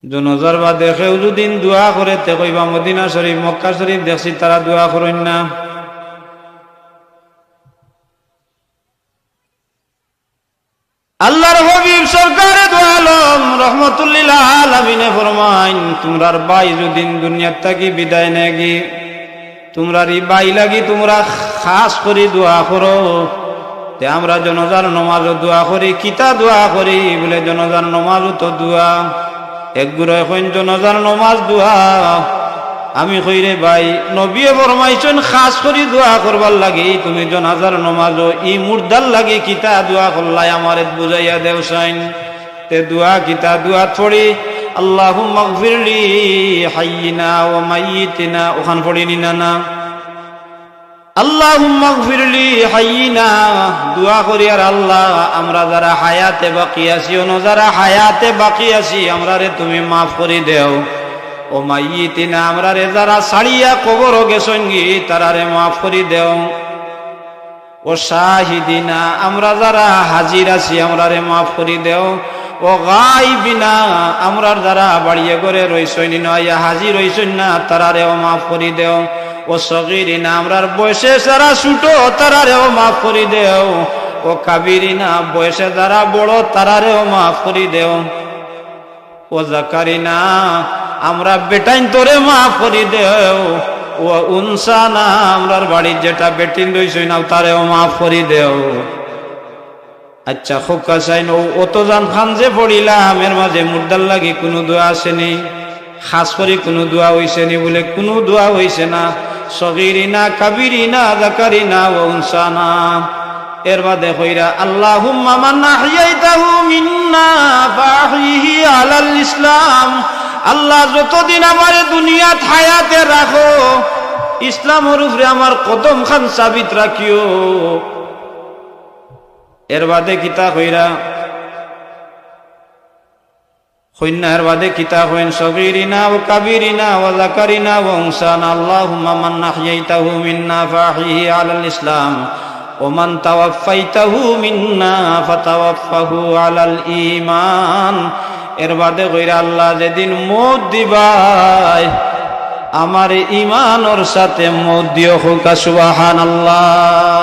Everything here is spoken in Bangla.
জনাজার বাদে কেউ যদি দোয়া করে তে কইবা মদিনা শরীফ মক্কা শরীফ দেখছি তারা দোয়া করেন না। আল্লাহর হাবিব সরকারে দো আলম রহমাতুল্লিল আলামিনে ফরমাইন, তোমরার বাই যদি দুনিয়ার থাকি বিদায় নেগি, তোমরার এই বাই লাগি তোমরা খাস করে দোয়া করো। তে আমরা জনাজার নমাজও দোয়া করি, কিতা দোয়া করি বলে জনাজার নমাজও তো দোয়া। একগুলো এখন জনাজার নমাজ দোয়া আমি কইরে ভাই নবীয়ে ফরমাইছেন খাস করে দোয়া করবার লাগি, তুমি জনাজার নমাজও ই মুর্দার লাগি কিতা দোয়া করলাই আমারে বুঝাইয়া দেও সাইন। তে দোয়া কিতা দোয়া পড়ি আল্লাহুম্মা গফিরলি হাইয়িনা ওয়া মাইয়িতিনা, ওখান পড়িনি না আল্লাহুম্মা গফিরলি হাইয়িনা দোয়া করি আর আল্লাহ আমরা যারা হায়াতে বাকি আছি ও যারা হায়াতে বাকি আছি আমরা রে তুমি মাফ করে দেও। ও মাইয়িতিনা আমরা রে যারা সাড়িয়া কবর গেছঙ্গি তারা রে মাফ করে দেও। ও শাহিদিনা আমরা যারা হাজির আছি আমরা রে মাফ করে দেও। ও গায়বিনা আমরা যারা বাড়িয়ে ঘরে রইছই নয়া হাজির হইছই না তারা রেও মাফ করে দেও। ও সগীরিনা আমরার বয়সে যারা ছোট তারা রেও মাফ করে দেও। ও কাবিরিনা বয়সে যারা বড় তারা রেও মাফ করে দেও। ও জাকারিনা আমরা বেটাইন তোরে মাফ করে দেও। ও উনসানা আমরার বাড়ির যেটা বেটিন রইছই না তারেও মাফ করে দেও। আচ্ছা খুব কাছাইন অতজান খান যে পড়িলাম এর মাঝে মুর্দার লাগি কোনো দোয়া আসেনি, খাস করে কোনো দোয়া হইছে নি বলে কোনো দোয়া হইছে না। সগীরিনা কাবিরিনা যাকারিনা ওয়া উনসানা এর বাদে কইরা আল্লাহুম্মা মান আহইয়াইতাহু মিন্না ফাহিহি আলাল ইসলাম, আল্লাহ যতদিন আমারে দুনিয়াত হায়াতে রাখো ইসলামের উপরে আমার কদম খান সাবিত রাখিও। এর বাদে কিতা কইরা কইনা এর বাদে কিতা কইন সগীরিনা ও কাবিরিনা ওয়া যাকারিনা ওয়া উনসানা আল্লাহুম্মা মান আহইয়াইতাহু মিন্না ফাহিহি আলাল ইসলাম ওয়া মান তাওয়াফাইতাহু মিন্না ফাতাওয়াফাহু আলাল ঈমান। এর বাদে কইরা আল্লাহ যেদিন মওত দিবাই আমার ঈমানের সাথে মওত দিও। সুবহানাল্লাহ।